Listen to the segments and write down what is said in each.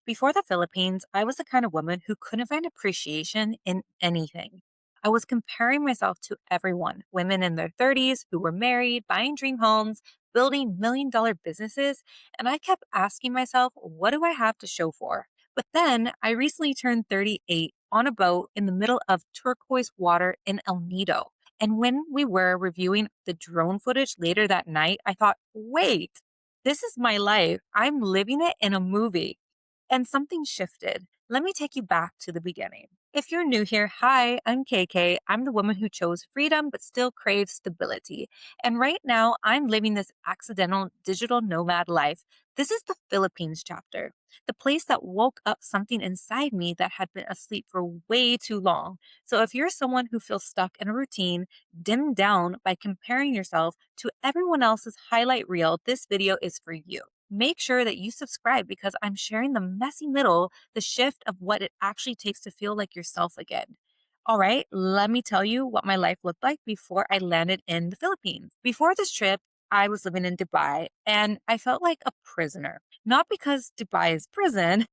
Before the Philippines, I was the kind of woman who couldn't find appreciation in anything. I was comparing myself to everyone, women in their 30s who were married, buying dream homes, building $1 million businesses, and I kept asking myself, what do I have to show for? But then I recently turned 38 on a boat in the middle of turquoise water in El Nido. And when we were reviewing the drone footage later that night, I thought, wait, this is my life. I'm living it in a movie. And something shifted. Let me take you back to the beginning. If you're new here, hi, I'm KK. I'm the woman who chose freedom but still craves stability. And right now, I'm living this accidental digital nomad life. This is the Philippines chapter, the place that woke up something inside me that had been asleep for way too long. So if you're someone who feels stuck in a routine, dimmed down by comparing yourself to everyone else's highlight reel, this video is for you. Make sure that you subscribe because I'm sharing the messy middle, the shift of what it actually takes to feel like yourself again. All right, let me tell you what my life looked like before I landed in the Philippines. Before this trip, I was living in Dubai and I felt like a prisoner. Not because Dubai is prison,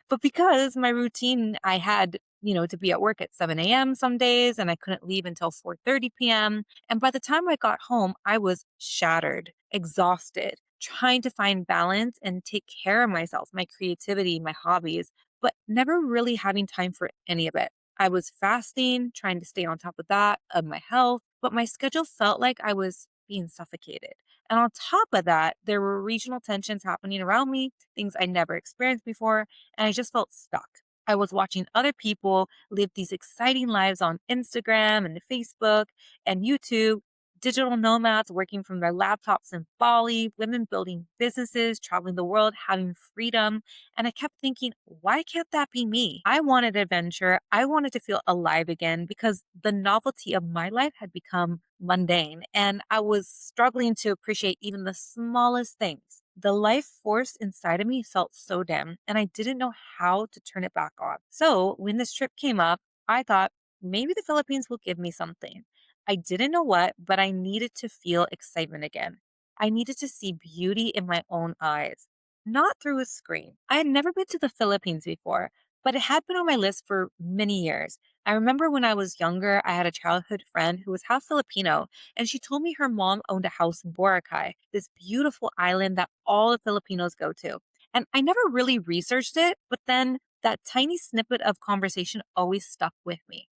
but because my routine, I had, to be at work at 7 a.m. some days and I couldn't leave until 4:30 p.m. And by the time I got home, I was shattered, exhausted, trying to find balance and take care of myself, my creativity, my hobbies, but never really having time for any of it. I was fasting, trying to stay on top of that, of my health, but my schedule felt like I was being suffocated. And on top of that, there were regional tensions happening around me, things I never experienced before, and I just felt stuck. I was watching other people live these exciting lives on Instagram and Facebook and YouTube, digital nomads working from their laptops in Bali, women building businesses, traveling the world, having freedom. And I kept thinking, why can't that be me? I wanted adventure. I wanted to feel alive again because the novelty of my life had become mundane and I was struggling to appreciate even the smallest things. The life force inside of me felt so dim and I didn't know how to turn it back on. So when this trip came up, I thought maybe the Philippines will give me something. I didn't know what, but I needed to feel excitement again. I needed to see beauty in my own eyes, not through a screen. I had never been to the Philippines before, but it had been on my list for many years. I remember when I was younger, I had a childhood friend who was half Filipino, and she told me her mom owned a house in Boracay, this beautiful island that all the Filipinos go to. And I never really researched it, but then that tiny snippet of conversation always stuck with me.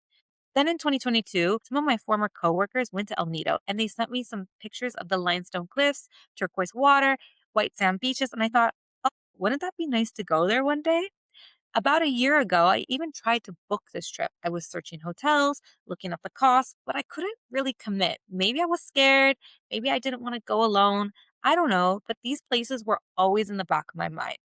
Then in 2022, some of my former coworkers went to El Nido and they sent me some pictures of the limestone cliffs, turquoise water, white sand beaches. And I thought, oh, wouldn't that be nice to go there one day? About a year ago, I even tried to book this trip. I was searching hotels, looking up the costs, but I couldn't really commit. Maybe I was scared. Maybe I didn't want to go alone. I don't know, but these places were always in the back of my mind.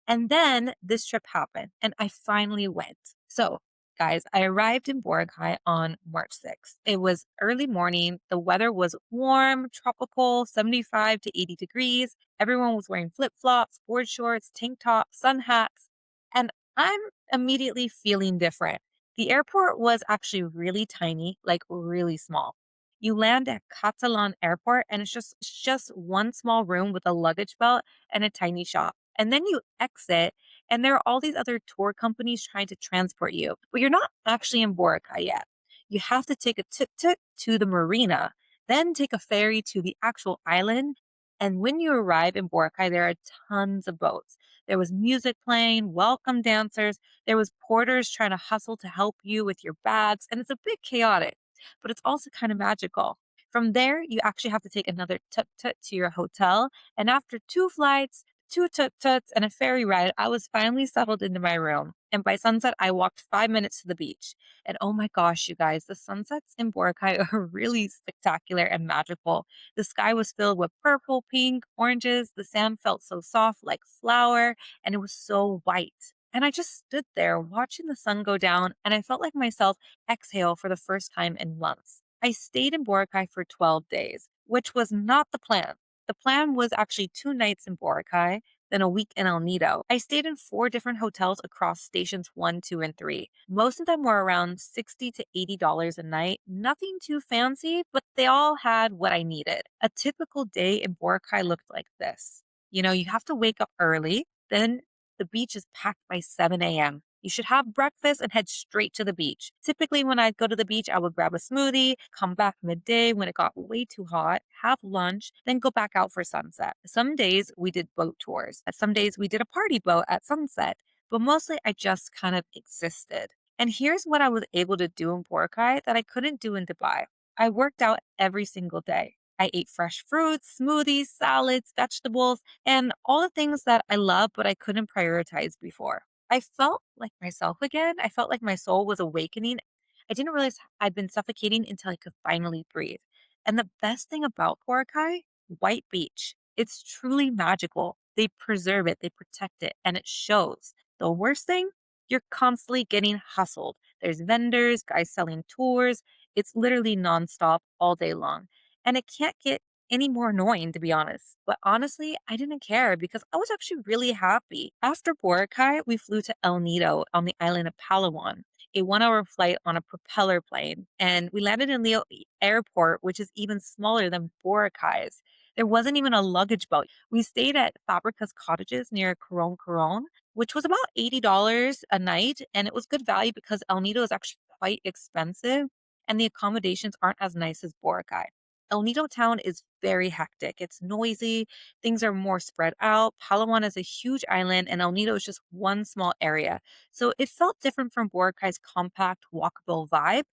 And then this trip happened and I finally went. So, guys, I arrived in Boracay on March 6th. It was early morning. The weather was warm, tropical, 75 to 80 degrees. Everyone was wearing flip flops, board shorts, tank tops, sun hats. And I'm immediately feeling different. The airport was actually really tiny, like really small. You land at Catalan Airport and it's just one small room with a luggage belt and a tiny shop. And then you exit, and there are all these other tour companies trying to transport you, but you're not actually in Boracay yet. You have to take a tuk-tuk to the marina, then take a ferry to the actual island. And when you arrive in Boracay, there are tons of boats. There was music playing, welcome dancers. There was porters trying to hustle to help you with your bags, and it's a bit chaotic, but it's also kind of magical. From there, you actually have to take another tuk-tuk to your hotel, and after two flights, two tuk-tuks, and a ferry ride, I was finally settled into my room. And by sunset, I walked 5 minutes to the beach. And oh my gosh, you guys, the sunsets in Boracay are really spectacular and magical. The sky was filled with purple, pink, oranges. The sand felt so soft like flour, and it was so white. And I just stood there watching the sun go down, and I felt like myself exhale for the first time in months. I stayed in Boracay for 12 days, which was not the plan. The plan was actually 2 nights in Boracay, then a week in El Nido. I stayed in 4 different hotels across stations 1, 2, and 3. Most of them were around $60 to $80 a night. Nothing too fancy, but they all had what I needed. A typical day in Boracay looked like this. You have to wake up early, then The beach is packed by 7 a.m. You should have breakfast and head straight to the beach. Typically, when I'd go to the beach, I would grab a smoothie, come back midday when it got way too hot, have lunch, then go back out for sunset. Some days we did boat tours. Some days we did a party boat at sunset, but mostly I just kind of existed. And here's what I was able to do in Boracay that I couldn't do in Dubai. I worked out every single day. I ate fresh fruits, smoothies, salads, vegetables, and all the things that I love, but I couldn't prioritize before. I felt like myself again. I felt like my soul was awakening. I didn't realize I'd been suffocating until I could finally breathe. And the best thing about Boracay, white beach. It's truly magical. They preserve it, they protect it, and it shows. The worst thing, you're constantly getting hustled. There's vendors, guys selling tours. It's literally nonstop all day long. And it can't get any more annoying, to be honest. But honestly, I didn't care because I was actually really happy. After Boracay, we flew to El Nido on the island of Palawan, a 1 hour flight on a propeller plane. And we landed in Leo Airport, which is even smaller than Boracay's. There wasn't even a luggage belt. We stayed at Fabrica's cottages near Coron Coron, which was about $80 a night. And it was good value because El Nido is actually quite expensive and the accommodations aren't as nice as Boracay. El Nido town is very hectic. It's noisy. Things are more spread out. Palawan is a huge island, and El Nido is just one small area. So it felt different from Boracay's compact, walkable vibe.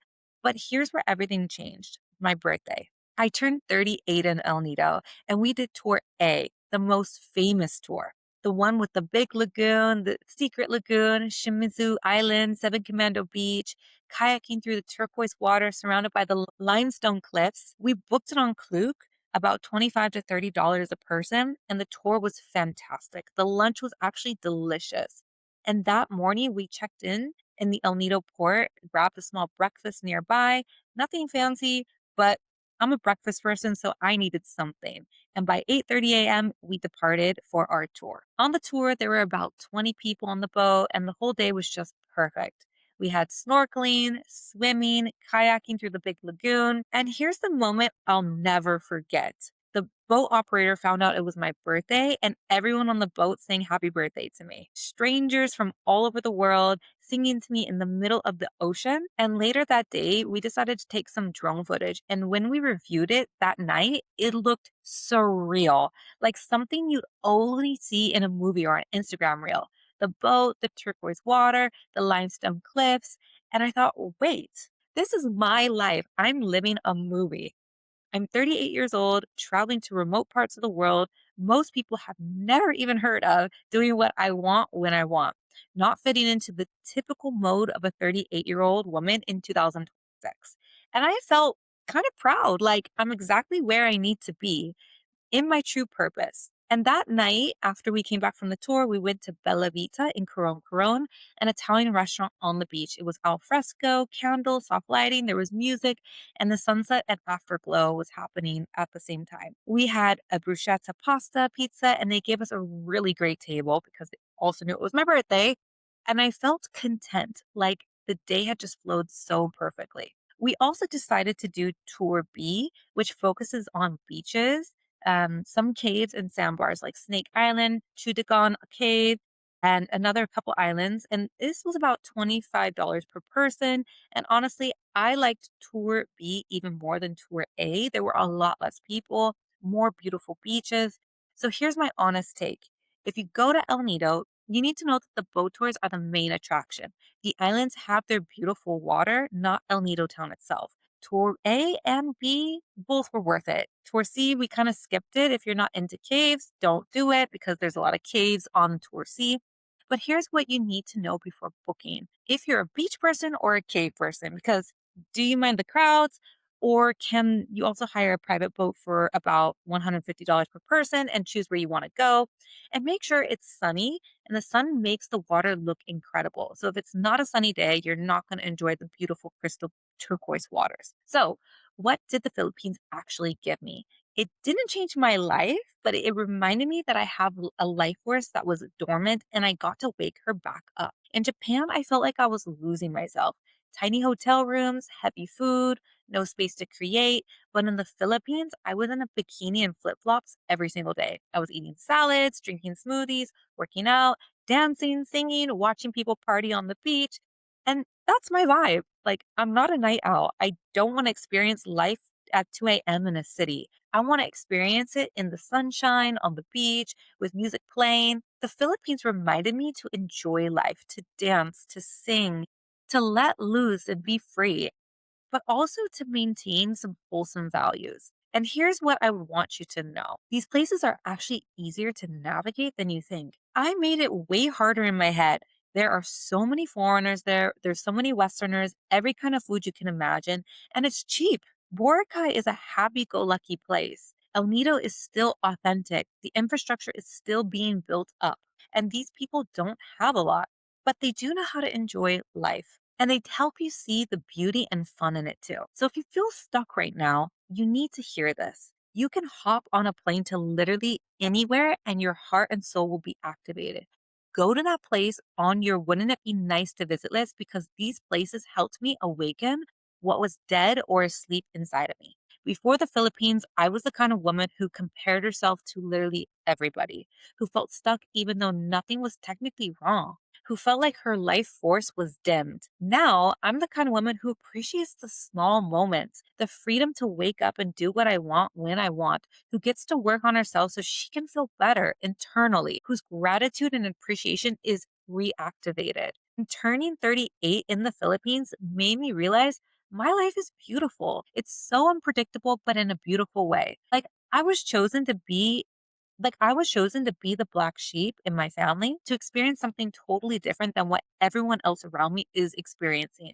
But here's where everything changed my birthday. I turned 38 in El Nido, and we did tour A, the most famous tour. The one with the big lagoon, the secret lagoon, Shimizu Island, Seven Commando Beach, kayaking through the turquoise water surrounded by the limestone cliffs. We booked it on Klook, about $25 to $30 a person, and the tour was fantastic. The lunch was actually delicious. And that morning, we checked in the El Nido port, grabbed a small breakfast nearby. Nothing fancy, but I'm a breakfast person, so I needed something. And by 8:30 a.m., we departed for our tour. On the tour, there were about 20 people on the boat, and the whole day was just perfect. We had snorkeling, swimming, kayaking through the big lagoon. And here's the moment I'll never forget. The boat operator found out it was my birthday, and everyone on the boat sang happy birthday to me. Strangers from all over the world singing to me in the middle of the ocean. And later that day, we decided to take some drone footage. And when we reviewed it that night, it looked surreal, like something you'd only see in a movie or an Instagram reel. The boat, the turquoise water, the limestone cliffs. And I thought, wait, this is my life. I'm living a movie. I'm 38 years old, traveling to remote parts of the world most people have never even heard of, doing what I want when I want, not fitting into the typical mode of a 38-year-old woman in 2026. And I felt kind of proud, like I'm exactly where I need to be in my true purpose. And that night, after we came back from the tour, we went to Bella Vita in Coron Coron, an Italian restaurant on the beach. It was al fresco, candles, soft lighting, there was music, and the sunset and afterglow was happening at the same time. We had a bruschetta pasta pizza, and they gave us a really great table because they also knew it was my birthday. And I felt content, like the day had just flowed so perfectly. We also decided to do Tour B, which focuses on beaches, some caves and sandbars like Snake Island, Chudagon Cave, and another couple islands. And this was about $25 per person. And honestly, I liked Tour B even more than Tour A. There were a lot less people, more beautiful beaches. So here's my honest take. If you go to El Nido, you need to know that the boat tours are the main attraction. The islands have their beautiful water, not El Nido town itself. Tour A and B, both were worth it. Tour C, we kind of skipped it. If you're not into caves, don't do it because there's a lot of caves on Tour C. But here's what you need to know before booking. If you're a beach person or a cave person, because do you mind the crowds? Or can you also hire a private boat for about $150 per person and choose where you want to go? And make sure it's sunny and the sun makes the water look incredible. So if it's not a sunny day, you're not going to enjoy the beautiful crystal turquoise waters. So, what did the Philippines actually give me? It didn't change my life, but it reminded me that I have a life force that was dormant and I got to wake her back up. In Japan, I felt like I was losing myself. Tiny hotel rooms, heavy food, no space to create. But in the Philippines, I was in a bikini and flip flops every single day. I was eating salads, drinking smoothies, working out, dancing, singing, watching people party on the beach. And that's my vibe. Like, I'm not a night owl. I don't want to experience life at 2 a.m. in a city. I want to experience it in the sunshine, on the beach, with music playing. The Philippines reminded me to enjoy life, to dance, to sing, to let loose and be free, but also to maintain some wholesome values. And here's what I would want you to know: these places are actually easier to navigate than you think. I made it way harder in my head. There are so many foreigners there, there's so many Westerners, every kind of food you can imagine, and it's cheap. Boracay is a happy go lucky place. El Nido is still authentic. The infrastructure is still being built up. And these people don't have a lot, but they do know how to enjoy life. And they help you see the beauty and fun in it too. So if you feel stuck right now, you need to hear this. You can hop on a plane to literally anywhere and your heart and soul will be activated. Go to that place on your wouldn't it be nice to visit list, because these places helped me awaken what was dead or asleep inside of me. Before the Philippines, I was the kind of woman who compared herself to literally everybody, who felt stuck even though nothing was technically wrong, who felt like her life force was dimmed. Now, I'm the kind of woman who appreciates the small moments, the freedom to wake up and do what I want when I want, who gets to work on herself so she can feel better internally, whose gratitude and appreciation is reactivated. And turning 38 in the Philippines made me realize my life is beautiful. It's so unpredictable, but in a beautiful way. I was chosen to be I was chosen to be the black sheep in my family, to experience something totally different than what everyone else around me is experiencing.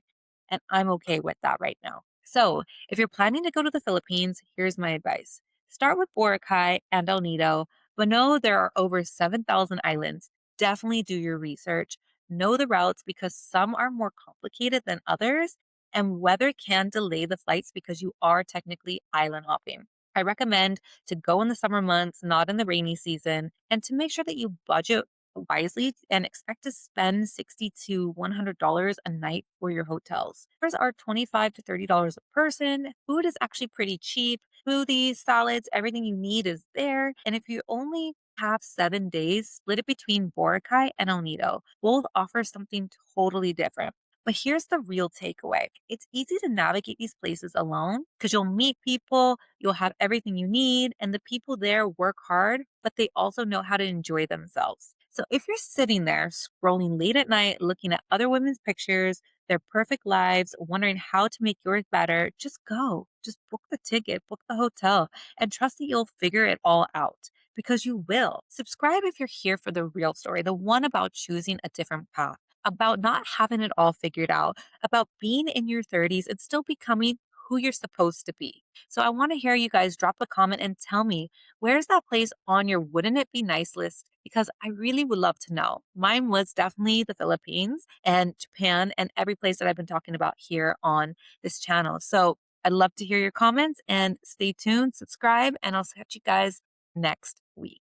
And I'm okay with that right now. So, if you're planning to go to the Philippines, here's my advice: start with Boracay and El Nido, but know there are over 7,000 islands. Definitely do your research. Know the routes, because some are more complicated than others, and weather can delay the flights because you are technically island hopping. I recommend to go in the summer months, not in the rainy season, and to make sure that you budget wisely and expect to spend $60 to $100 a night for your hotels. Fares are $25 to $30 a person. Food is actually pretty cheap. Smoothies, salads, everything you need is there. And if you only have 7 days, split it between Boracay and El Nido. Both offer something totally different. But here's the real takeaway: it's easy to navigate these places alone because you'll meet people, you'll have everything you need, and the people there work hard, but they also know how to enjoy themselves. So if you're sitting there scrolling late at night, looking at other women's pictures, their perfect lives, wondering how to make yours better, just go. Just book the ticket, book the hotel, and trust that you'll figure it all out, because you will. Subscribe if you're here for the real story, the one about choosing a different path, about not having it all figured out, about being in your 30s and still becoming who you're supposed to be. So I want to hear you guys drop a comment and tell me, where's that place on your wouldn't it be nice list? Because I really would love to know. Mine was definitely the Philippines and Japan and every place that I've been talking about here on this channel. So I'd love to hear your comments, and stay tuned, subscribe, and I'll catch you guys next week.